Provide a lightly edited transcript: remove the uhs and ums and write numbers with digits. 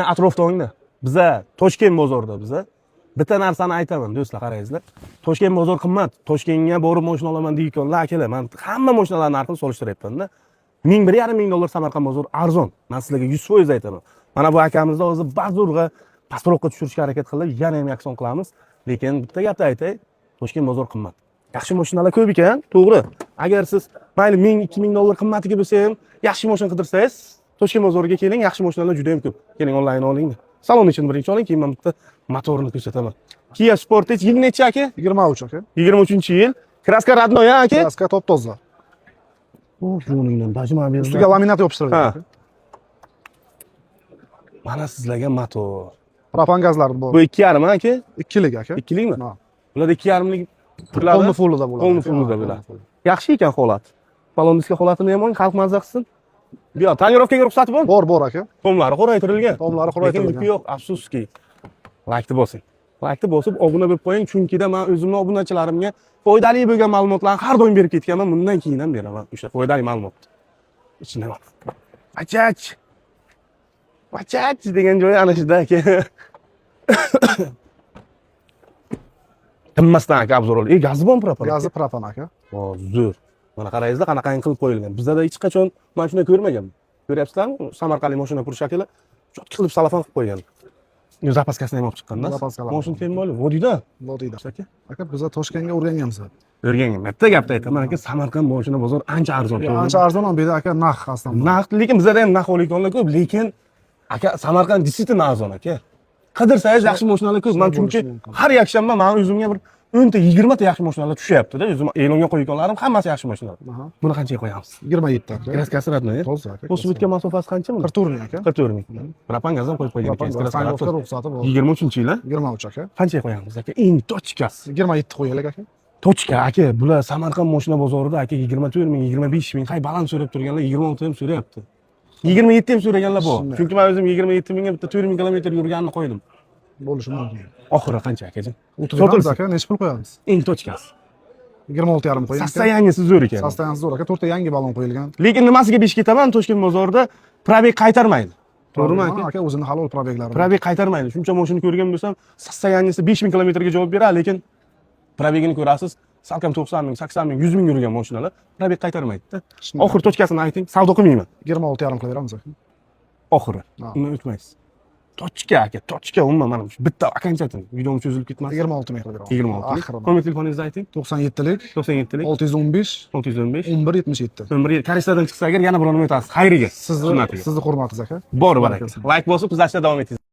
Atrofda o'ngda. Biza Toshkent bozorida biza bitta narsani aytaman do'stlar, qarangizlar. Toshkent bozor qimmat. Toshkentga borib mashina olaman deyotganlar akalar, men hamma mashinalar narxini solishtiryapman-da. 1,5 ming dollar Samarqand bozori arzon. Men sizlarga 100% aytaman. Mana bu akamizni o'zi bazurga pastroqqa tushirishga harakat qilib, yana ham yakson qilamiz. Lekin bitta gapni aytay, Toshkent bozor qimmat. Yaxshi mashinalar ko'p ekan, to'g'ri. Agar siz mayli 1000-2000 dollar qimmatiga bo'lsa ham, yaxshi mashina qidirsangiz, Toshkent bozoriga keling, yaxshi mashinalar juda ham ko'p. Keling onlayn oling. Salon ichini birinchi oling, keyin men bitta motorini ko'rsataman. Kia Sportage yil necha aka? 23 aka. 23-yil. Kraska radnoy aka? Kraska top toza. Buningdan bajma berdi. Ustiga laminat yopishtirilgan. Ha. Mana sizlarga motor. Propan gazlari bor. Bu 2,5 aka? 2lik aka. 2likmi? Ha. Bularda 2,5lik Qo'lni fullida bo'ladi. Qo'lni fullida bo'ladi. Yaxshi ekan holat. Salon diska holatini ham xalq mazza qilsin. Bu yoq tonirovkaga ruxsati bormi? Bor aka. Tomlari qoraytirilgan. Tomlari qoraytirilgan. Lekin yuki yo'q, afsuski. Laykni bosing. Laykni bosib obuna bo'lib qo'ying, chunki men o'zimning obunachilarimga foydali bo'lgan ma'lumotlarni har doim berib ketganman, bundan keyin ham beraman o'sha foydali ma'lumot. Ichida bor. Achach. Achach degan joyi ana shunda aka. Qimmasdan aka obzor ol. Gazi bormi propan? Gazi propan aka. Zo'r. Mana qarangizlar, qanaqangi qilib qo'yilgan. Bizda hech qachon mana shuni ko'rmaganman. Ko'ryapsizlarmi? Samarqandlik mashina qurish akalar jot qilib salafon qilib qo'ygan. Zapaskasini ham olib chiqqanda. Mashina tayinli, vodiyda. Vodiyda. Aka biza Toshkentga o'rganganmiz. O'rgangan. Bitta gapni aytaman aka, Samarqand mashina bozor ancha arzon. Ancha arzon ham berdi aka, narx aslida. Narx, lekin bizda ham narx olayotganlar ko'p, lekin aka Samarqand действительно arzon aka. Qidirsangiz yaxshi mashinalar ko'p. Men chunki har yakshanba men o'zimga bir 10 ta 20 ta yaxshi mashinalar tushyapti-da. O'zim e'longa qo'yganlarim hammasi yaxshi mashinalar. Buni qanchaga qo'yamiz? 27 ta. Kraskasi radnoy. Toza aka. O'sibitga masofasi qancha buni? 44 ming aka. 44 ming. Propan gaz ham qo'yib qo'ygan ekan. Kraska ruxsati bor. 23-yil, ha? 23 aka. Qanchaga qo'yamiz aka? Eng tochkasi. 27 qo'yaylik aka. Tochka aka, bular Samarqand mashina bozorida aka 24 ming, 25 ming, hay baland so'rab turganlar 26 ham so'rayapti. 27 ham so'raganlar bor. Chunki men o'zim 27 mingga bitta 4 ming kilometr yurganini qo'ydim. Bo'lishi mumkin. Oxiri qancha akajon? Sotilsa aka, necha pul qo'yamiz? Eng tochkasi. 26,5 qo'ying. Sostoyaniyasi zo'r ekan. Sostoyaniyasi zo'r aka, 4 ta yangi balon qo'yilgan. Lekin nimasiga besh ketaman, Toshkent bozorida probeg qaytarmaydi. To'g'rimi aka? Aka o'zining halol probeglari. Probeg qaytarmaydi. Shuncha mashina ko'rgan bo'lsam, sostoyaniyasi 5000 kilometrga javob beradi, lekin probegini ko'rasiz, salkam 90 ming, 80 ming, 100 ming yurgan mashinalar probeg qaytarmaydi-da. Oxir tochkasini ayting, savdo qilmayman. 26,5 qilaveramiz aka. Oxiri. Uni o'tmaysiz. Tochka aka, tochka umuman mana shu bitta akanchatin. Videom cho'zilib ketmas. 26 ming qilaveramiz. 26. Nomer telefoningizni ayting. 97lik 97lik 615 615 1177. 11 Karistadan chiqsa agar yana birovni aytasiz. Xayriga. Sizni hurmatingiz aka. Bor baraka. Like bosib, kuzatishda davom eting.